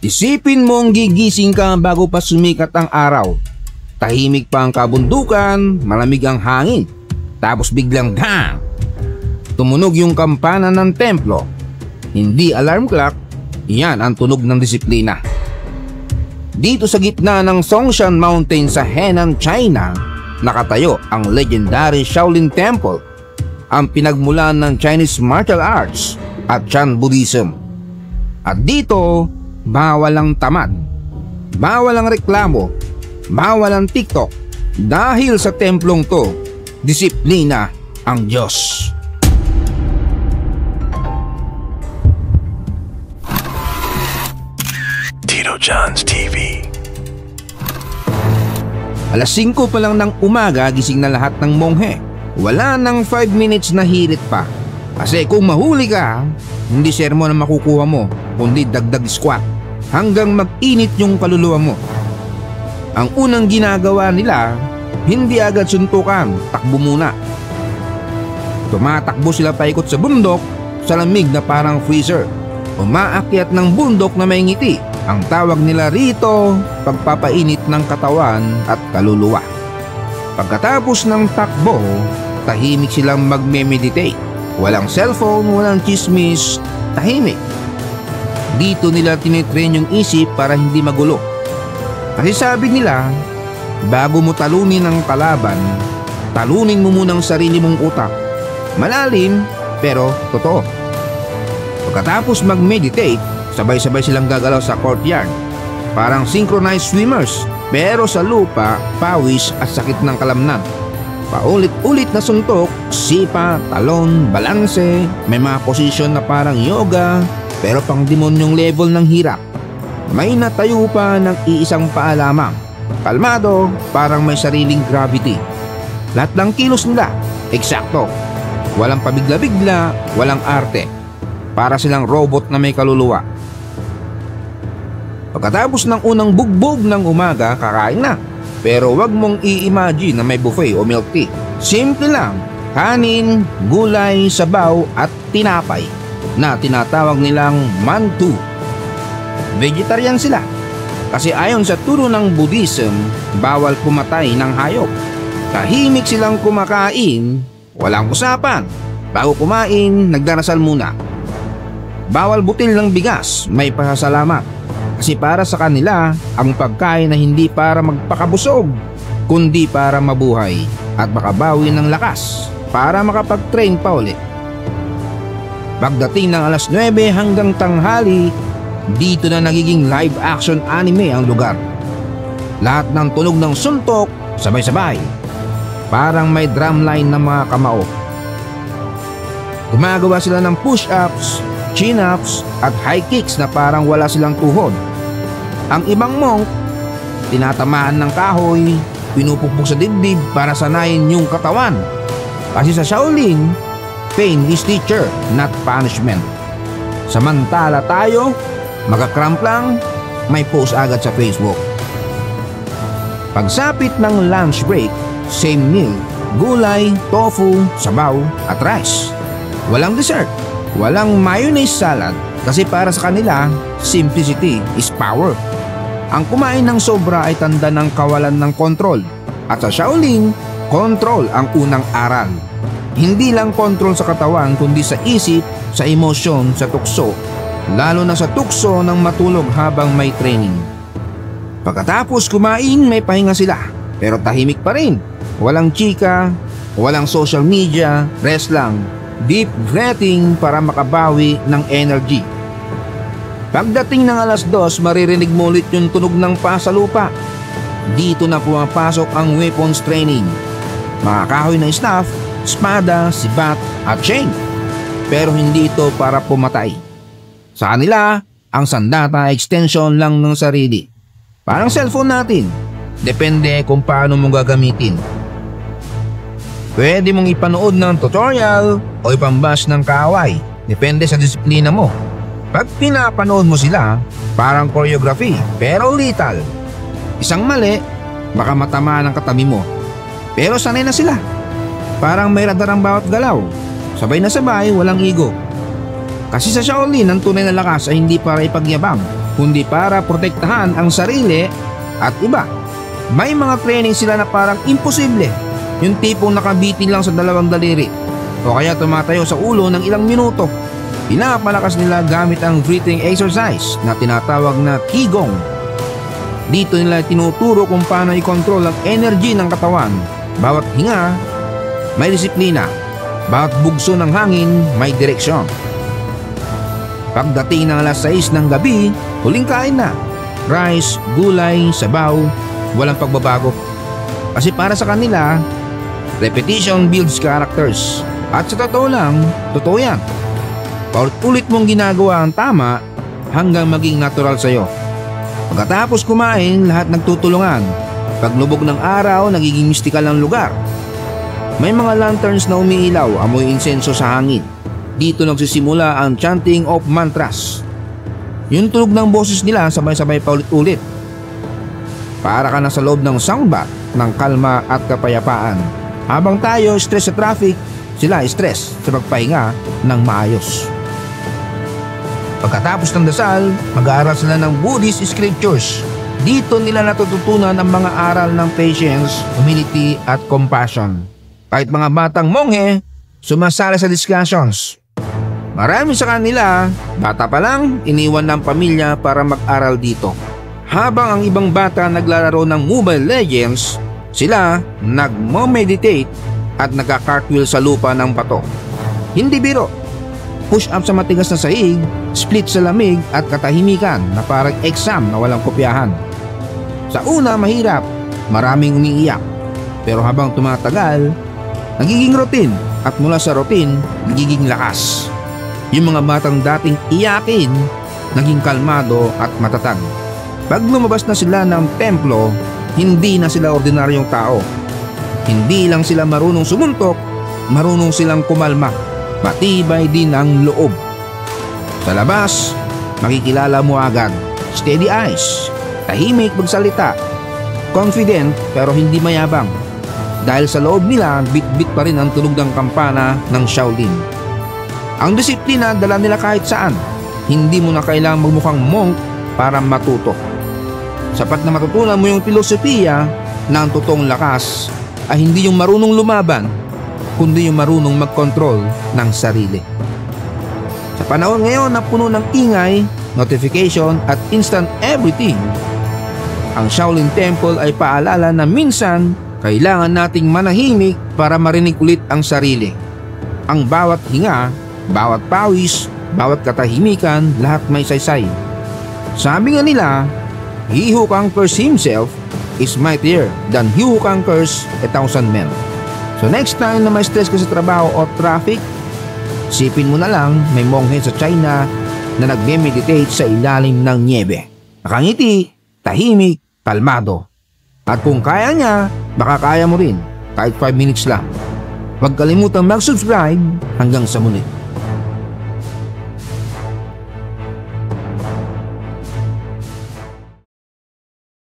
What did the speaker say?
Isipin mong gigising ka bago pa sumikat ang araw. Tahimik pa ang kabundukan, malamig ang hangin. Tapos biglang bang! Tumunog yung kampana ng templo. Hindi alarm clock, yan ang tunog ng disiplina. Dito sa gitna ng Songshan Mountain sa Henan, China, nakatayo ang legendary Shaolin Temple, ang pinagmulan ng Chinese martial arts at Chan Buddhism. At dito, bawal ang tamad, bawal ang reklamo, bawal ang TikTok. Dahil sa templong to, disiplina ang Diyos. Tito John's TV. Alas 5 pa lang ng umaga, gising na lahat ng monghe. Wala nang 5 minutes na hirit pa. Kasi kung mahuli ka, hindi sermon ang makukuha mo, kundi dagdag squat hanggang mag-init yung kaluluwa mo. Ang unang ginagawa nila, hindi agad suntukan, takbo muna. Tumatakbo sila paikot sa bundok, sa lamig na parang freezer. Umaakyat ng bundok na may ngiti. Ang tawag nila rito, pagpapainit ng katawan at kaluluwa. Pagkatapos ng takbo, tahimik silang magme-meditate. Walang cellphone, walang chismis, tahimik. Dito nila tinitrain yung isip para hindi magulo. Kasi sabi nila, bago mo talunin ang kalaban, talunin mo munang sarili mong utak. Malalim, pero totoo. Pagkatapos mag-meditate, sabay-sabay silang gagalaw sa courtyard. Parang synchronized swimmers, pero sa lupa, pawis at sakit ng kalamnan. Paulit-ulit na suntok, sipa, talon, balanse, may mga posisyon na parang yoga, pero pang demonyong level ng hirap. May natayo pa ng iisang paa lamang. Kalmado, parang may sariling gravity. Lahat ng kilos nila, eksakto. Walang pabigla-bigla, walang arte. Para silang robot na may kaluluwa. Pagkatapos ng unang bugbog ng umaga, kakain na. Pero wag mong i-imagine na may buffet o milk tea. Simple lang, kanin, gulay, sabaw at tinapay na tinatawag nilang mantu. Vegetarian sila. Kasi ayon sa turo ng Buddhism, bawal pumatay ng hayop. Tahimik silang kumakain, walang usapan. Bago kumain, nagdarasal muna. Bawal butil ng bigas, may pasasalamat. Kasi para sa kanila, ang pagkain na hindi para magpakabusog, kundi para mabuhay at makabawi ng lakas para makapag-train pa ulit. Pagdating ng alas 9 hanggang tanghali, dito na nagiging live action anime ang lugar. Lahat ng tunog ng suntok, sabay-sabay. Parang may drumline ng mga kamao. Gumagawa sila ng push-ups, chin-ups at high kicks na parang wala silang tuhod. Ang ibang monk, tinatamaan ng kahoy, pinupukpok sa dibdib para sanayin yung katawan. Kasi sa Shaolin, pain is teacher, not punishment. Samantala tayo, magka-cramp lang, may post agad sa Facebook. Pagsapit ng lunch break, same meal, gulay, tofu, sabaw at rice. Walang dessert, walang mayonnaise salad kasi para sa kanila, simplicity is power. Ang kumain ng sobra ay tanda ng kawalan ng kontrol. At sa Shaolin, kontrol ang unang aral. Hindi lang kontrol sa katawan kundi sa isip, sa emosyon, sa tukso. Lalo na sa tukso ng matulog habang may training. Pagkatapos kumain, may pahinga sila. Pero tahimik pa rin. Walang chika, walang social media, rest lang. Deep breathing para makabawi ng energy. Pagdating ng alas 2, maririnig mo ulit yung tunog ng paa sa lupa. Dito na pumapasok ang weapons training. Mga kahoy ng staff, espada, sibat at chain. Pero hindi ito para pumatay. Sa kanila, ang sandata extension lang ng sarili. Parang cellphone natin. Depende kung paano mo gagamitin. Pwede mong ipanood ng tutorial o ipambash ng kaaway. Depende sa disiplina mo. Pag pinapanood mo sila, parang choreography pero lethal. Isang mali, baka matamaan ang katabi mo. Pero sanay na sila. Parang may radar ang bawat galaw. Sabay na sabay, walang ego. Kasi sa Shaolin, ang tunay na lakas ay hindi para ipagyabang, kundi para protektahan ang sarili at iba. May mga training sila na parang imposible, yung tipong nakabitin lang sa dalawang daliri o kaya tumatayo sa ulo ng ilang minuto. Pinapalakas nila gamit ang breathing exercise na tinatawag na Qigong. Dito nila tinuturo kung paano i-control ang energy ng katawan. Bawat hinga may disiplina, bawat bugso ng hangin may direksyon. Pagdating ng alas 6 ng gabi, huling kain na. Rice, gulay, sabaw, walang pagbabago. Kasi para sa kanila, repetition builds characters. At sa totoo lang, totoo yan. Paulit-ulit mong ginagawa ang tama hanggang maging natural sa'yo. Pagkatapos kumain, lahat nagtutulungan. Paglubog ng araw, nagiging mystikal ang lugar. May mga lanterns na umiilaw, amoy insenso sa hangin. Dito nagsisimula ang chanting of mantras. Yung tunog ng boses nila sabay-sabay paulit-ulit. Para ka na sa loob ng soundbath ng kalma at kapayapaan. Habang tayo stress sa traffic, sila stress sa pagpahinga ng maayos. Pagkatapos ng dasal, mag-aaral sila ng Buddhist scriptures. Dito nila natututunan ang mga aral ng patience, humility at compassion. Kahit mga batang monghe, sumasali sa discussions. Marami sa kanila, bata pa lang, iniwan ng pamilya para mag-aral dito. Habang ang ibang bata naglalaro ng Mobile Legends, sila nagmo-meditate at nagka-cartwheel sa lupa ng bato. Hindi biro. Push up sa matigas na sahig, split sa lamig at katahimikan na parang exam na walang kopyahan. Sa una mahirap, maraming umiiyak. Pero habang tumatagal, nagiging routine at mula sa routine, nagiging lakas. Yung mga batang dating iyakin, naging kalmado at matatag. Pag lumabas na sila ng templo, hindi na sila ordinaryong tao. Hindi lang sila marunong sumuntok, marunong silang kumalma. Matibay din ang loob. Sa labas, makikilala mo agad. Steady eyes, tahimik magsalita, confident pero hindi mayabang. Dahil sa loob nila, bit-bit pa rin ang tunog ng kampana ng Shaolin. Ang disiplina dala nila kahit saan. Hindi mo na kailangang magmukhang monk para matuto. Sapat na matutunan mo yung filosofiya na ang totoong lakas ay hindi yung marunong lumaban, kundi yung marunong mag-control ng sarili. Sa panahon ngayon na puno ng ingay, notification at instant everything, ang Shaolin Temple ay paalala na minsan kailangan nating manahimik para marinig ulit ang sarili. Ang bawat hinga, bawat pawis, bawat katahimikan, lahat may saysay. Sabi nga nila, he who conquers himself is mightier than he who conquers 1,000 men. So next time na may stress ka sa trabaho o traffic, sipin mo na lang may monghe sa China na nagme-meditate sa ilalim ng niebe. Nakangiti, tahimik, kalmado. At kung kaya niya, baka kaya mo rin kahit 5 minutes lang. Huwag kalimutang mag-subscribe hanggang sa muli.